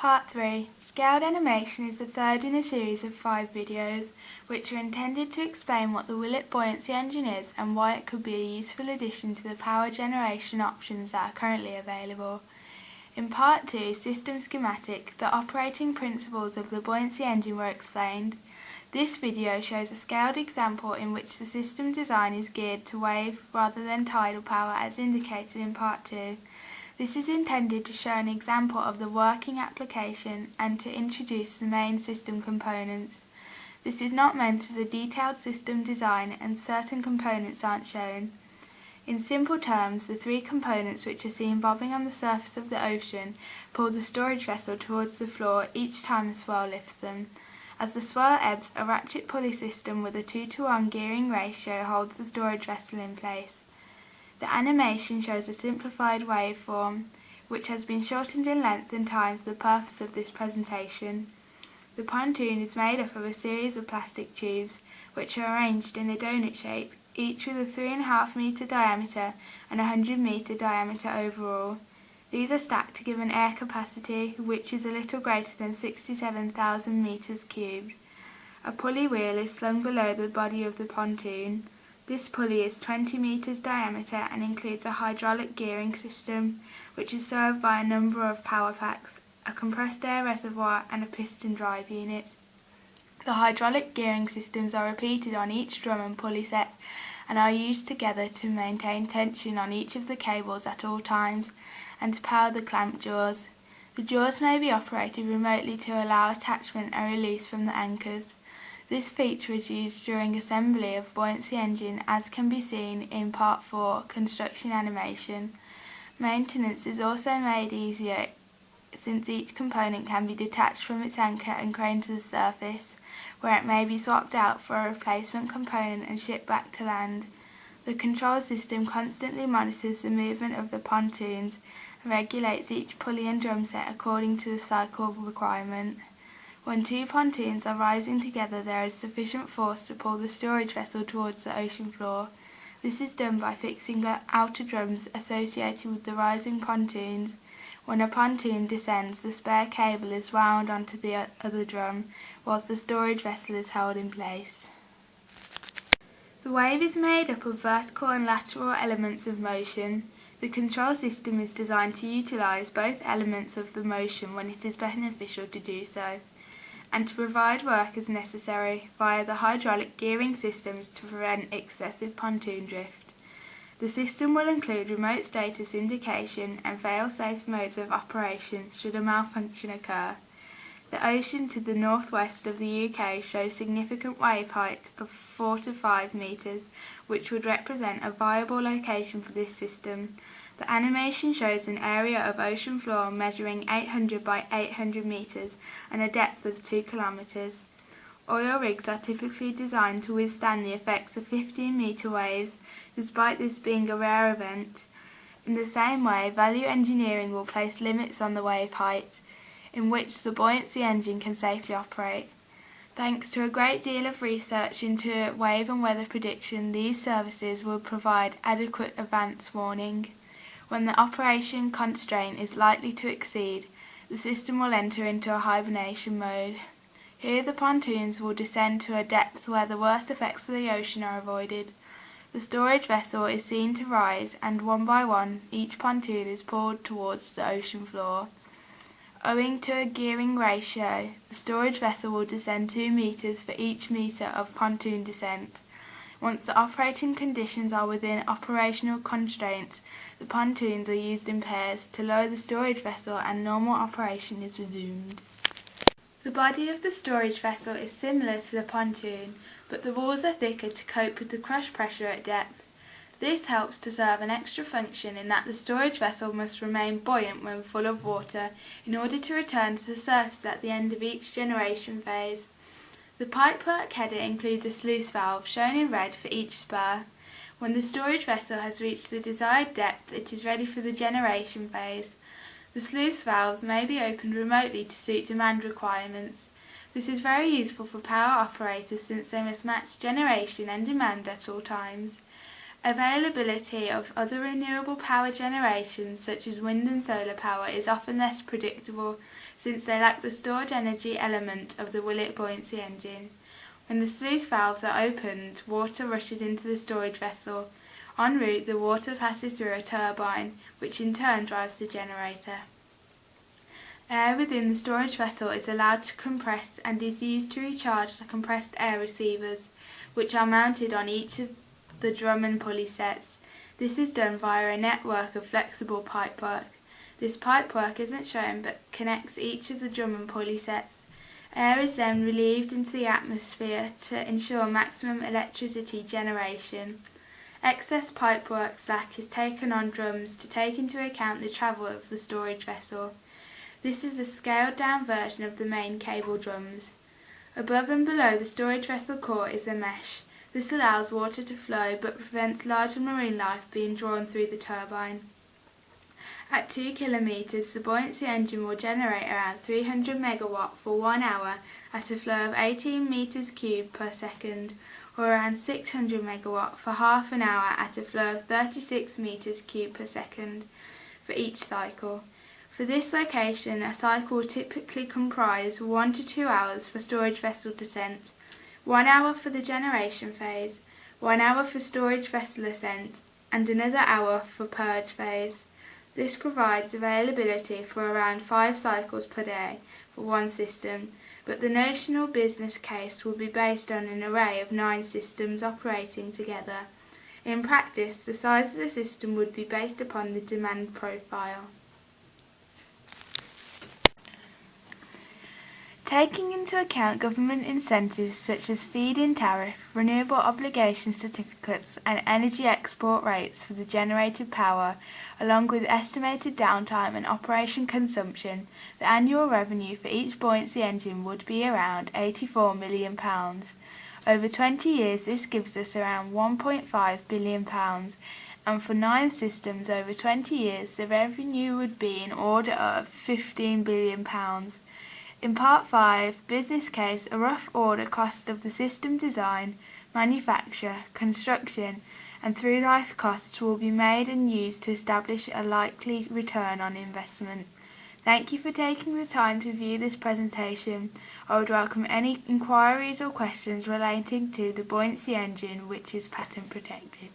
Part 3. Scaled animation is the third in a series of 5 videos, which are intended to explain what the Willet Buoyancy Engine is and why it could be a useful addition to the power generation options that are currently available. In Part 2, System Schematic, the operating principles of the buoyancy engine were explained. This video shows a scaled example in which the system design is geared to wave rather than tidal power as indicated in Part 2. This is intended to show an example of the working application and to introduce the main system components. This is not meant as a detailed system design and certain components aren't shown. In simple terms, the 3 components which are seen bobbing on the surface of the ocean pull the storage vessel towards the floor each time the swell lifts them. As the swell ebbs, a ratchet pulley system with a 2-to-1 gearing ratio holds the storage vessel in place. The animation shows a simplified waveform, which has been shortened in length and time for the purpose of this presentation. The pontoon is made up of a series of plastic tubes, which are arranged in a donut shape, each with a 3.5 metre diameter and 100 metre diameter overall. These are stacked to give an air capacity, which is a little greater than 67,000 metres cubed. A pulley wheel is slung below the body of the pontoon. This pulley is 20 metres diameter and includes a hydraulic gearing system, which is served by a number of power packs, a compressed air reservoir and a piston drive unit. The hydraulic gearing systems are repeated on each drum and pulley set and are used together to maintain tension on each of the cables at all times and to power the clamp jaws. The jaws may be operated remotely to allow attachment and release from the anchors. This feature is used during assembly of buoyancy engine, as can be seen in Part 4, Construction Animation. Maintenance is also made easier since each component can be detached from its anchor and craned to the surface, where it may be swapped out for a replacement component and shipped back to land. The control system constantly monitors the movement of the pontoons and regulates each pulley and drum set according to the cycle requirement. When 2 pontoons are rising together, there is sufficient force to pull the storage vessel towards the ocean floor. This is done by fixing outer drums associated with the rising pontoons. When a pontoon descends, the spare cable is wound onto the other drum, whilst the storage vessel is held in place. The wave is made up of vertical and lateral elements of motion. The control system is designed to utilise both elements of the motion when it is beneficial to do so, and to provide work as necessary via the hydraulic gearing systems to prevent excessive pontoon drift. The system will include remote status indication and fail-safe modes of operation should a malfunction occur. The ocean to the northwest of the UK shows significant wave height of 4 to 5 metres, which would represent a viable location for this system. The animation shows an area of ocean floor measuring 800 by 800 metres and a depth of 2 kilometres. Oil rigs are typically designed to withstand the effects of 15-metre waves, despite this being a rare event. In the same way, value engineering will place limits on the wave height, in which the buoyancy engine can safely operate. Thanks to a great deal of research into wave and weather prediction, these services will provide adequate advance warning. When the operation constraint is likely to exceed, the system will enter into a hibernation mode. Here the pontoons will descend to a depth where the worst effects of the ocean are avoided. The storage vessel is seen to rise, and one by one each pontoon is pulled towards the ocean floor. Owing to a gearing ratio, the storage vessel will descend 2 metres for each metre of pontoon descent. Once the operating conditions are within operational constraints, the pontoons are used in pairs to lower the storage vessel and normal operation is resumed. The body of the storage vessel is similar to the pontoon, but the walls are thicker to cope with the crush pressure at depth. This helps to serve an extra function in that the storage vessel must remain buoyant when full of water in order to return to the surface at the end of each generation phase. The pipework header includes a sluice valve, shown in red, for each spur. When the storage vessel has reached the desired depth, it is ready for the generation phase. The sluice valves may be opened remotely to suit demand requirements. This is very useful for power operators since they must match generation and demand at all times. Availability of other renewable power generations such as wind and solar power is often less predictable, since they lack the stored energy element of the Willet buoyancy engine. When the sluice valves are opened, water rushes into the storage vessel. En route, the water passes through a turbine, which in turn drives the generator. Air within the storage vessel is allowed to compress and is used to recharge the compressed air receivers, which are mounted on each of the drum and pulley sets. This is done via a network of flexible pipework. This pipework isn't shown but connects each of the drum and pulley sets. Air is then relieved into the atmosphere to ensure maximum electricity generation. Excess pipework slack is taken on drums to take into account the travel of the storage vessel. This is a scaled-down version of the main cable drums. Above and below the storage vessel core is a mesh. This allows water to flow but prevents larger marine life being drawn through the turbine. At 2 kilometres, the buoyancy engine will generate around 300 megawatt for 1 hour at a flow of 18 metres cubed per second, or around 600 megawatt for half an hour at a flow of 36 metres cubed per second for each cycle. For this location, a cycle will typically comprise 1 to 2 hours for storage vessel descent, 1 hour for the generation phase, 1 hour for storage vessel ascent, and another hour for purge phase. This provides availability for around 5 cycles per day for one system, but the notional business case will be based on an array of 9 systems operating together. In practice, the size of the system would be based upon the demand profile. Taking into account government incentives such as feed-in tariff, renewable obligation certificates and energy export rates for the generated power, along with estimated downtime and operation consumption, the annual revenue for each buoyancy engine would be around £84 million. Over 20 years this gives us around £1.5 billion, and for 9 systems over 20 years the revenue would be in order of £15 billion. In Part 5, Business Case, a rough order cost of the system design, manufacture, construction and through-life costs will be made and used to establish a likely return on investment. Thank you for taking the time to view this presentation. I would welcome any inquiries or questions relating to the buoyancy engine, which is patent protected.